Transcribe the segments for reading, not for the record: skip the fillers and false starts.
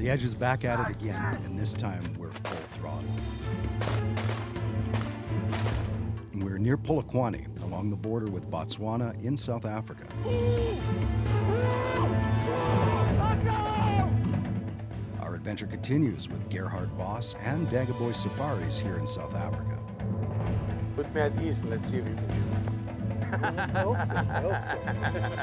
The Edge is back at it again, and this time we're full throttle. And we're near Polokwane, along the border with Botswana in South Africa. Our adventure continues with Gerhard Voss and Dagabó Safaris here in South Africa. Put me at ease and let's see if you can shoot. I hope so.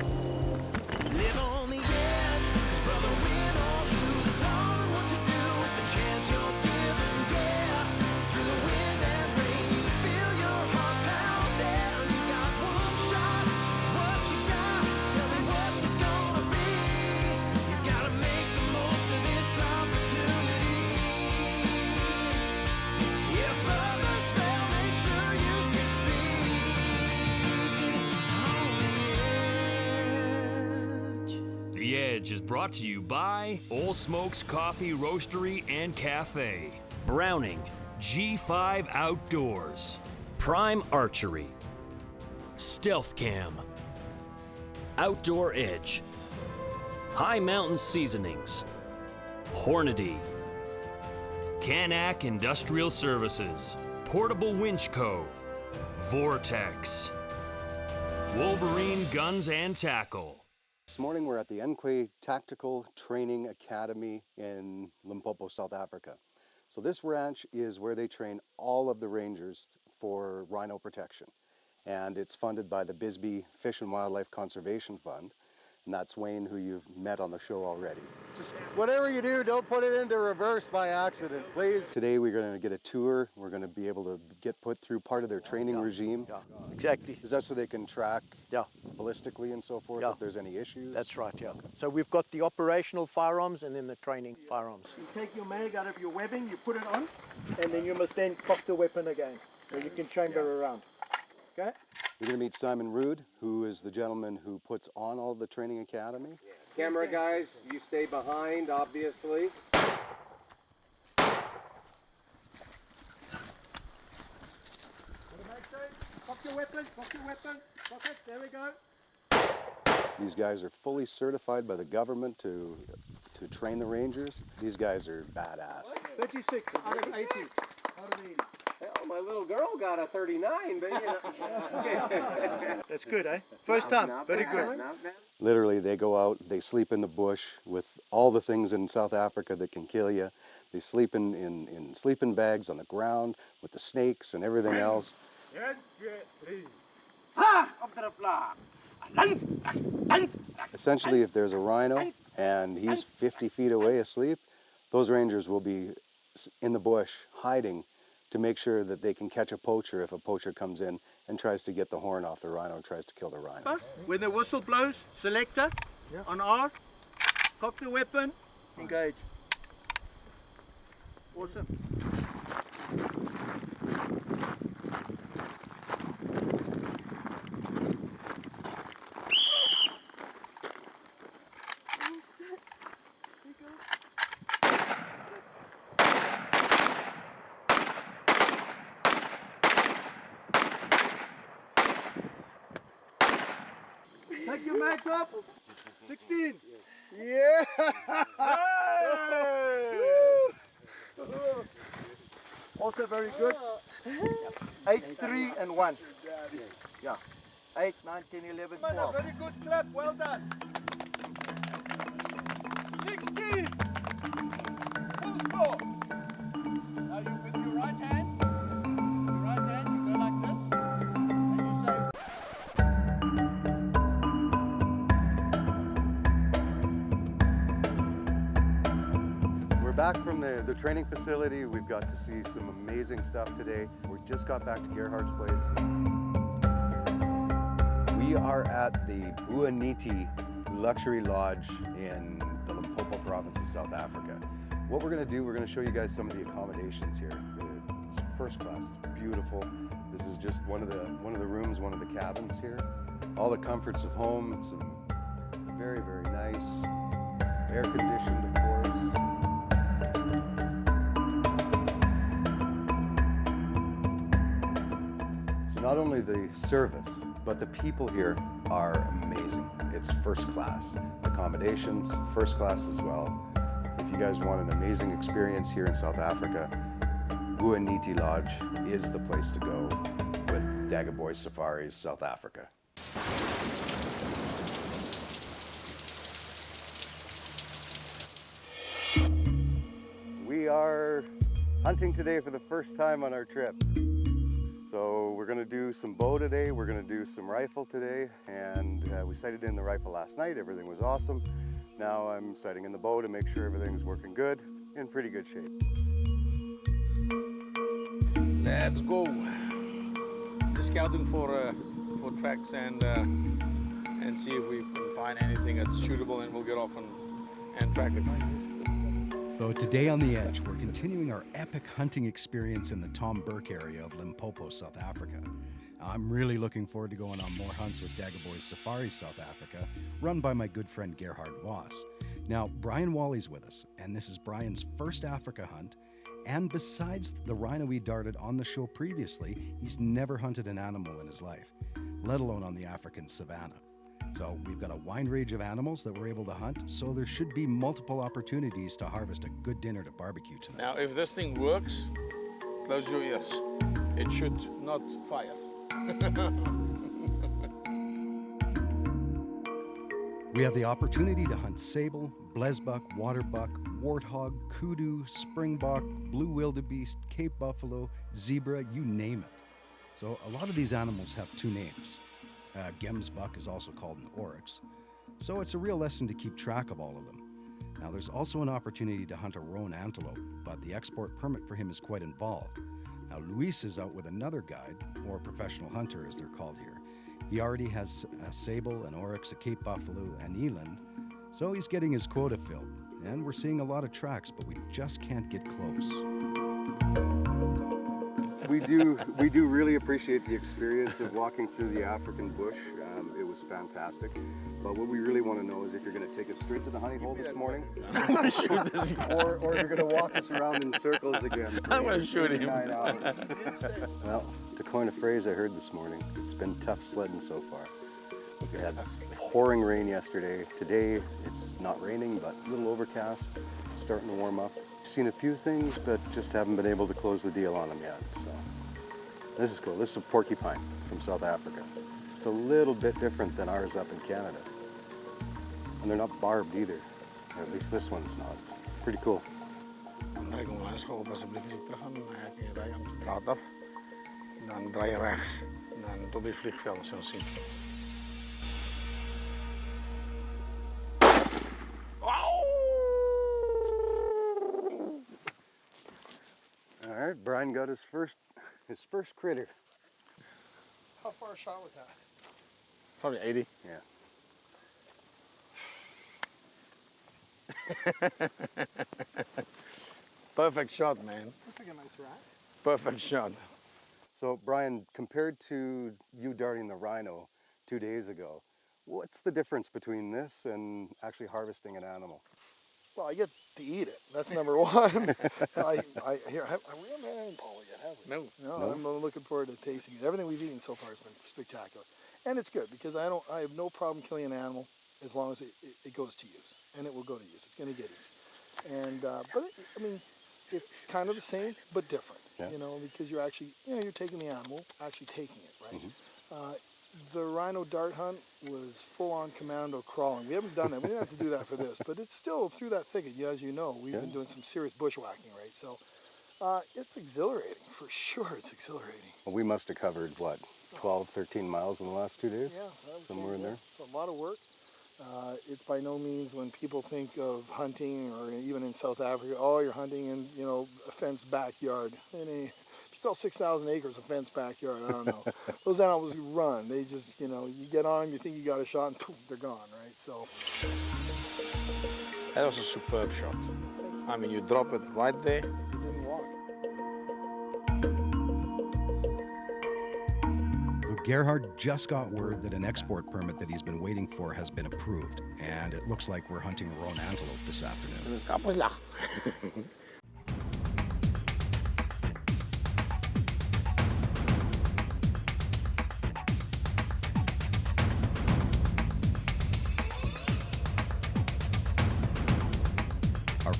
Live on the edge, 'cause brother, win or lose, it's all in what you do with the chance you're given. Yeah, through the wind and rain, you feel your heart pounding. You got one shot, what you got? Tell me what's it gonna be? You gotta make the most of this opportunity. If others fail, make sure you succeed. On the edge. The Edge is brought to you by Old Smokes Coffee Roastery and Cafe, Browning, G5 Outdoors, Prime Archery, Stealth Cam, Outdoor Edge, High Mountain Seasonings, Hornady, Canac Industrial Services, Portable Winch Co., Vortex, Wolverine Guns and Tackle. This morning we're at the Nkwe Tactical Training Academy in Limpopo, South Africa. So this ranch is where they train all of the rangers for rhino protection. And it's funded by the Bisbee Fish and Wildlife Conservation Fund. And that's Wayne, who you've met on the show already. Just whatever you do, don't put it into reverse by accident, please. Today we're going to get a tour. We're going to be able to get put through part of their training regime. Yeah, exactly. Is that so they can track Yeah, ballistically and so forth Yeah. if there's any issues? that's right, yeah. So we've got the operational firearms and then the training firearms. You take your mag out of your webbing, you put it on, and then you must then cock the weapon again, so you can chamber around. Okay? We're going to meet Simon Rood, who is the gentleman who puts on all the training academy. Camera guys, you stay behind, obviously. Cock your weapon, cock your weapon, cock it, there we go. These guys are fully certified by the government to train the rangers. These guys are badass. 36 out of 80. Hell, my little girl got a 39, but you know. That's good, eh? First time, Not very bad, good. not bad. Literally, they go out, they sleep in the bush with all the things in South Africa that can kill you. They sleep in sleeping bags on the ground with the snakes and everything else. Essentially, if there's a rhino and he's 50 feet away asleep, those rangers will be in the bush hiding to make sure that they can catch a poacher if a poacher comes in and tries to get the horn off the rhino and tries to kill the rhino. When the whistle blows, selector on R, cock the weapon, engage. Awesome. Take your mag up. 16. Yeah! Also very good. 8, 3, and 1. Yeah. 8, 9, 10, 11, 12. Very good clap. Well done. 16. Full score. Now you with your right hand. Your right hand, you go like this. And you say. We're back from the training facility. We've got to see some amazing stuff today. We just got back to Gerhard's place. We are at the Guaniti Luxury Lodge in the Limpopo province of South Africa. What we're going to do, we're going to show you guys some of the accommodations here. It's first class, it's beautiful. This is just one of the rooms, one of the cabins here. All the comforts of home. It's very, very nice. Air conditioned, of course. So not only the service, but the people here are amazing. It's first class. Accommodations, first class as well. If you guys want an amazing experience here in South Africa, Guaniti Lodge is the place to go with Dagabó Safaris, South Africa. We are hunting today for the first time on our trip. So we're gonna do some bow today, we're gonna do some rifle today, and we sighted in the rifle last night, everything was awesome. Now I'm sighting in the bow to make sure everything's working good, in pretty good shape. Let's go. Just scouting for tracks and see if we can find anything that's suitable, and we'll get off and track it. So today on The Edge, we're continuing our epic hunting experience in the Tom Burke area of Limpopo, South Africa. I'm really looking forward to going on more hunts with Dagabó Safaris, South Africa, run by my good friend Gerhard Wass. Now, Brian Wally's with us, and this is Brian's first Africa hunt. And besides the rhino he darted on the show previously, he's never hunted an animal in his life, let alone on the African savannah. So we've got a wide range of animals that we're able to hunt, so there should be multiple opportunities to harvest a good dinner to barbecue tonight. Now, if this thing works, close your ears. It should not fire. We have the opportunity to hunt sable, blesbuck, waterbuck, warthog, kudu, springbok, blue wildebeest, Cape buffalo, zebra, you name it. So a lot of these animals have two names. Gemsbuck is also called an oryx. So it's a real lesson to keep track of all of them. Now there's also an opportunity to hunt a Roan antelope, but the export permit for him is quite involved. Now Luis is out with another guide, or professional hunter as they're called here. He already has a sable, an oryx, a Cape buffalo, an eland, so he's getting his quota filled. And we're seeing a lot of tracks, but we just can't get close. We do really appreciate the experience of walking through the African bush. It was fantastic. But what we really want to know is if you're going to take us straight to the honey hole this morning, I'm going to shoot this guy. or you're going to walk us around in circles again. I'm going to shoot him. 9 hours. Well, to coin a phrase I heard this morning, it's been tough sledding so far. We had pouring rain yesterday. Today it's not raining, but a little overcast, starting to warm up. Seen a few things, but just haven't been able to close the deal on them yet. So this is cool. This is a porcupine from South Africa. Just a little bit different than ours up in Canada. And they're not barbed either. Or at least this one's not. It's pretty cool. Dan kom langs geholpen alsjeblieft eens terug gaan. Dan ga je rijden aan de straat af. Dan draai je rechts. Dan tot bij het vliegveld zo zien. All right, Brian got his first critter. How far a shot was that? Probably 80. Yeah. Perfect shot, man. Looks like a nice rat. Perfect shot. So Brian, compared to you darting the rhino 2 days ago, what's the difference between this and actually harvesting an animal? Well, I get to eat it. That's number one. Have we haven't had an Impala yet, have we? No. I'm looking forward to tasting it. Everything we've eaten so far has been spectacular, and it's good because I have no problem killing an animal as long as it goes to use, and it will go to use. It's going to get eaten, and I mean, it's kind of the same but different, yeah. You know, because you're actually, you're taking the animal, actually taking it, right? Mm-hmm. The rhino dart hunt was full-on commando crawling. We haven't done that. We didn't have to do that for this, but it's still through that thicket. As you know, we've been doing some serious bushwhacking, right? So it's exhilarating, for sure. It's exhilarating. Well, we must have covered, what, 12, 13 miles in the last 2 days? Yeah, I would somewhere say, in there. It's a lot of work. It's by no means when people think of hunting, or even in South Africa, oh, you're hunting in, a fenced backyard. If you call 6,000 acres a fenced backyard, I don't know. Those animals run. They just, you get on them, you think you got a shot, and poof, they're gone, right? So That was a superb shot. I mean, you drop it right there. it didn't walk. So Gerhard just got word that an export permit that he's been waiting for has been approved, and it looks like we're hunting a Roan antelope this afternoon. Dus kapperslag.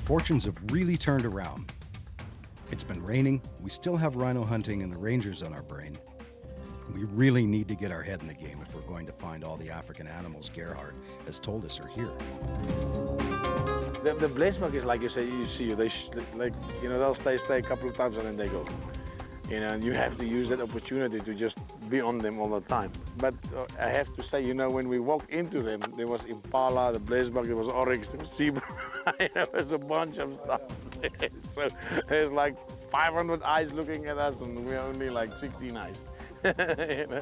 fortunes have really turned around. It's been raining, we still have rhino hunting and the rangers on our brain. We really need to get our head in the game if we're going to find all the African animals Gerhard has told us are here. The Blitz is like you say, they'll stay a couple of times and then they go. And you have to use that opportunity to just be on them all the time. But I have to say, when we walked into them, there was Impala, the Blitzbuck, there was Oryx, there was Zebra, there was a bunch of stuff. So there's like 500 eyes looking at us and we're only like 16 eyes.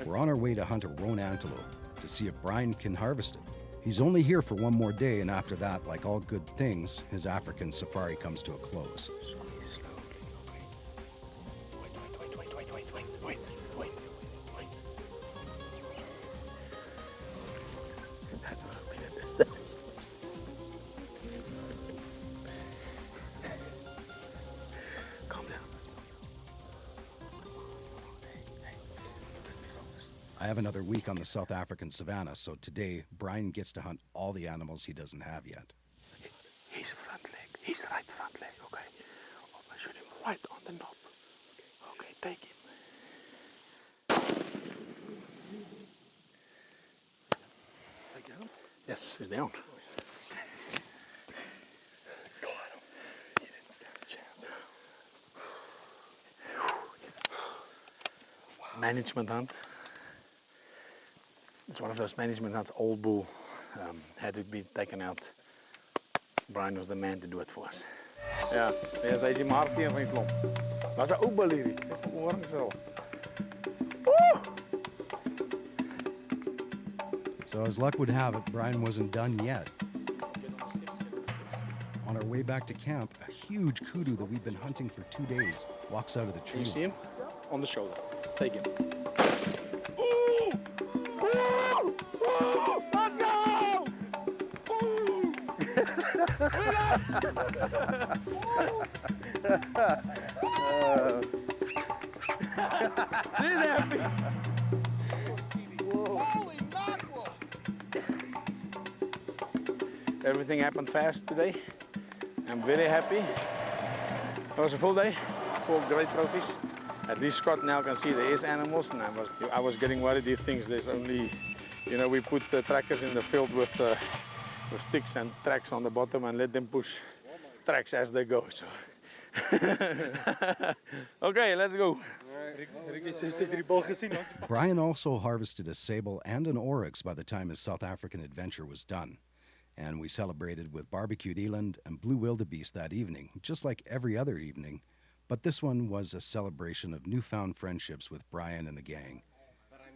We're on our way to hunt a Roan antelope to see if Brian can harvest it. He's only here for one more day, and after that, like all good things, his African safari comes to a close. Squeeze slowly, wait. That would have been a disaster. Calm down. Hey, let me focus. I have another week on the South African savannah, so today, Brian gets to hunt all the animals he doesn't have yet. His front leg, his right front leg, okay? I shoot him right on the knob. Okay, take him. I get him? Yes, he's down. Got him. He didn't stand a chance. Yes. Management hunt. It's one of those management hunts, old bull, had to be taken out. Brian was the man to do it for us. Ja, hy is die maarsteen van die klomp. Daar's 'n ou bull hierdie. Ek hoor hom so. So as luck would have it, Brian wasn't done yet. On our way back to camp, a huge kudu that we've been hunting for 2 days walks out of the Can tree. you see him? On the shoulder. Take him. Let's go! He's happy. Holy mackerel! Everything happened fast today. I'm very happy. It was a full day, 4 great trophies. At least Scott now can see there is animals, and I was getting worried. He thinks there's only, we put the trackers in the field with sticks and tracks on the bottom and let them push tracks as they go. So. Okay, let's go. Brian also harvested a sable and an oryx by the time his South African adventure was done. And we celebrated with barbecued eland and blue wildebeest that evening, just like every other evening. But this one was a celebration of newfound friendships with Brian and the gang.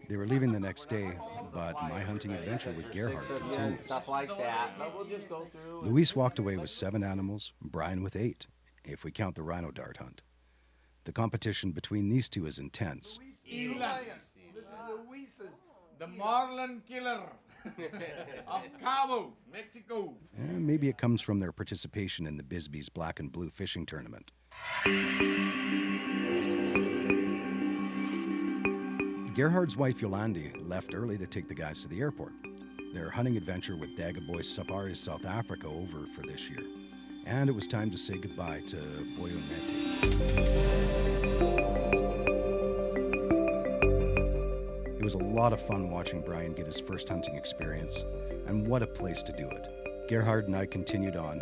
They were leaving the next day, but my hunting adventure with Gerhard continues. Luis walked away with 7 animals, Brian with 8, if we count the rhino dart hunt. The competition between these two is intense. This is Luis's. The Marlin killer of Cabo, Mexico. And maybe it comes from their participation in the Bisbee's Black and Blue fishing tournament. Gerhard's wife Yolandi left early to take the guys to the airport. Their hunting adventure with Dagabó Safaris South Africa over for this year. And it was time to say goodbye to Guaniti. It was a lot of fun watching Brian get his first hunting experience, and what a place to do it. Gerhard and I continued on.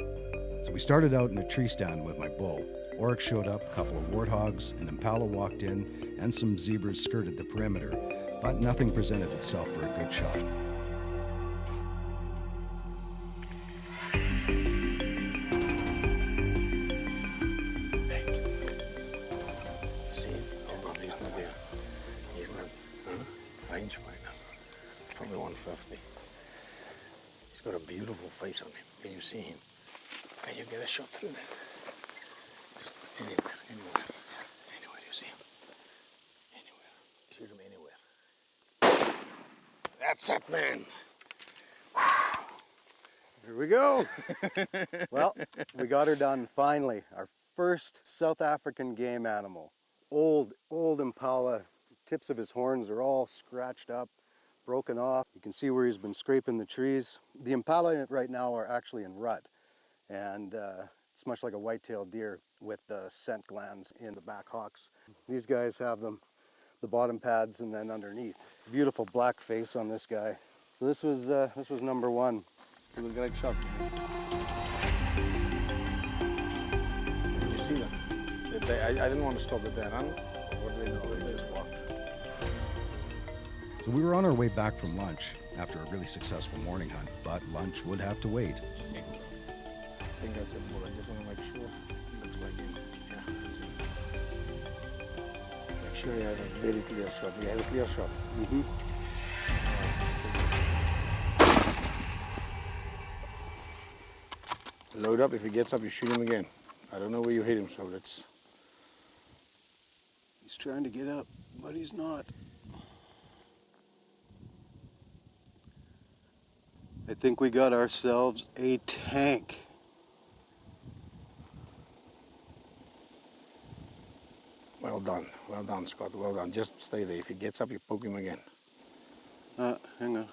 So we started out in a tree stand with my bull. Oryx showed up, a couple of warthogs, an Impala walked in, and some zebras skirted the perimeter, but nothing presented itself for a good shot. See him? Hold on, he's not there. He's not rangefinder. Probably 150. He's got a beautiful face on him. Can you see him? Can you get a shot through that? Just anywhere you see him. Anywhere. Shoot him anywhere. That's it, man. Here we go. Well, we got her done finally. Our first South African game animal. Old Impala. Tips of his horns are all scratched up, broken off. You can see where he's been scraping the trees. The Impala right now are actually in rut. And It's much like a white-tailed deer with the scent glands in the back hocks. These guys have them, the bottom pads, and then underneath. Beautiful black face on this guy. So this was number one. It was a great shot. Did you see them? I didn't want to stop at that run. What did they do? They just walked. So we were on our way back from lunch after a really successful morning hunt, but lunch would have to wait. I think that's it, Bull. I just want to make sure. Looks like him. Yeah, that's it. Make sure you have a very clear shot. You have a clear shot. Mm-hmm. Load up. If he gets up, you shoot him again. I don't know where you hit him, so that's... He's trying to get up, but he's not. I think we got ourselves a tank. Well done, Scott, well done. Just stay there. If he gets up, you poke him again. Hang on.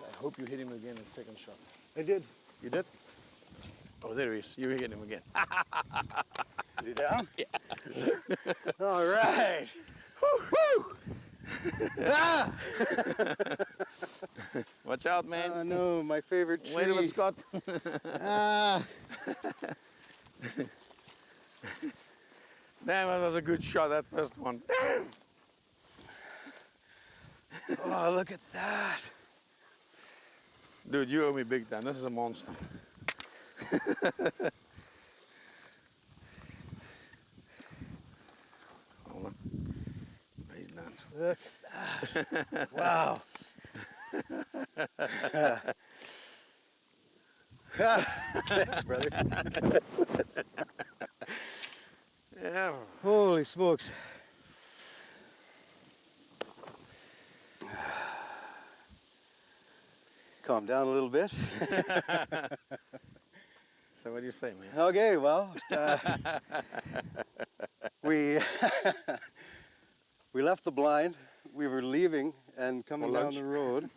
I hope you hit him again at second shot. I did. You did? Oh, there he is. You hit him again. Is he down? Yeah. All right. Woo! Ah! Watch out, man. Oh no, my favorite tree. Wait a minute, Scott. Ah. Damn, that was a good shot, that first one. Damn! Oh, look at that. Dude, you owe me big time. This is a monster. Hold on. He's done. Look at that. Wow. Thanks, brother. Yeah. Holy smokes. Calm down a little bit. So what do you say, man? Okay, well, we we left the blind. We were leaving and coming For down lunch. the road.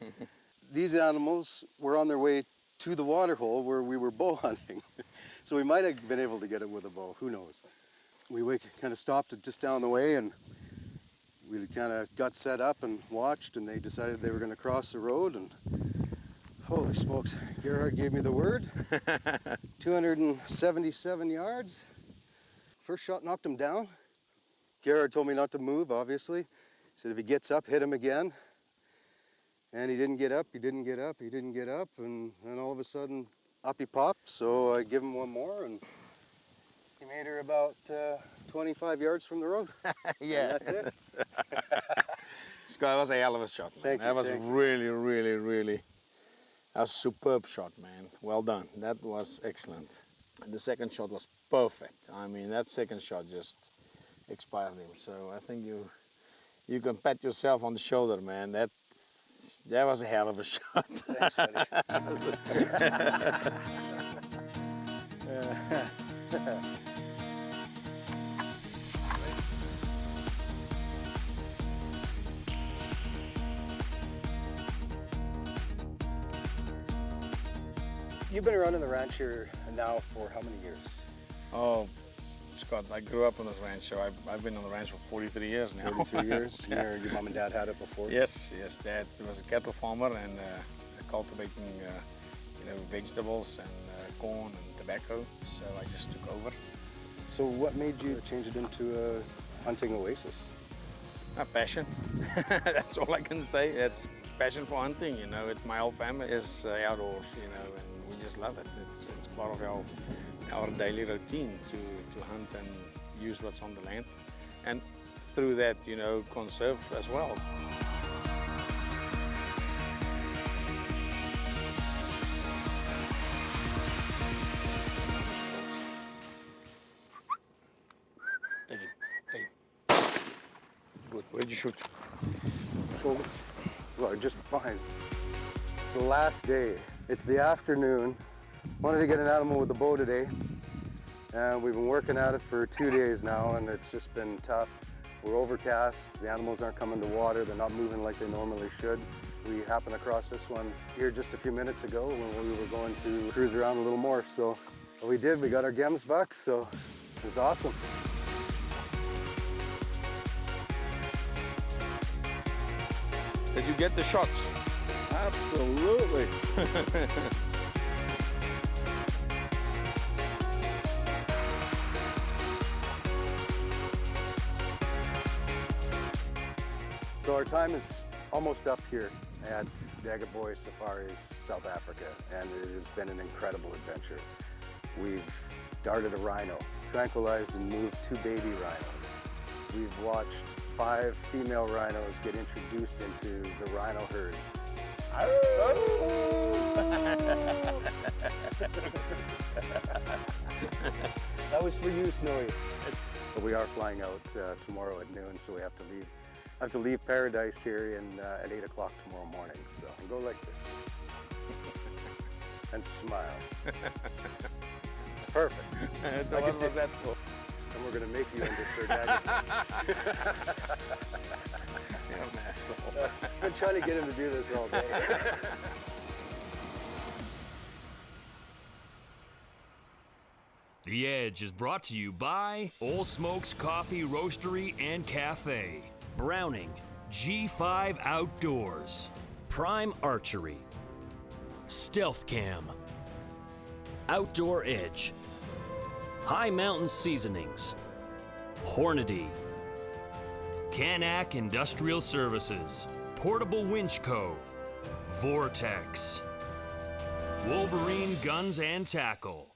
These animals were on their way to the water hole where we were bow hunting. So we might have been able to get it with a bow, who knows. We kind of stopped just down the way and we kind of got set up and watched, and they decided they were going to cross the road, and holy smokes, Gerhard gave me the word. 277 yards. First shot knocked him down. Gerhard told me not to move, obviously. He said if he gets up, hit him again. And he didn't get up, he didn't get up, he didn't get up, and then all of a sudden, up he popped. So I give him one more, and he made her about 25 yards from the road. Yeah. And that's it. Scott, that was a hell of a shot, man. Thank you, That was thank you. really, that was a superb shot, man. Well done. That was excellent. And the second shot was perfect. I mean, that second shot just expired him. So I think you can pat yourself on the shoulder, man. That was a hell of a shot. Thanks, buddy. You've been running the ranch here now for how many years? Oh, Scott, I grew up on this ranch, so I've been on the ranch for 43 years now. 43 years? Your mom and dad had it before? Yes, Dad was a cattle farmer and cultivating, vegetables and corn and tobacco. So I just took over. So what made you change it into a hunting oasis? A passion. That's all I can say. It's passion for hunting. It's my whole family is outdoors. And we just love it. It's part of our daily routine to hunt and use what's on the land, and through that, conserve as well. Take it. Good. Where'd you shoot? Shoulder. Well, just behind. The last day. It's the afternoon. Wanted to get an animal with the bow today. And we've been working at it for 2 days now, and it's just been tough. We're overcast, the animals aren't coming to water, they're not moving like they normally should. We happened across this one here just a few minutes ago when we were going to cruise around a little more. So we did, we got our Gemsbuck, so it was awesome. Did you get the shot? Absolutely. So our time is almost up here at Dagabó Safaris, South Africa, and it has been an incredible adventure. We've darted a rhino, tranquilized and moved 2 baby rhinos. We've watched 5 female rhinos get introduced into the rhino herd. That was for you, Snowy. But we are flying out tomorrow at noon, so we have to leave. I have to leave paradise here at 8 o'clock tomorrow morning. So I'll go like this and smile. Perfect. So what was that for? And we're going to make you into Sir Dagabó. I've been trying to get him to do this all day. The Edge is brought to you by Old Smokes Coffee Roastery and Cafe, Browning, G5 Outdoors, Prime Archery, Stealth Cam, Outdoor Edge, High Mountain Seasonings, Hornady, Canac Industrial Services, Portable Winch Co., Vortex, Wolverine Guns and Tackle.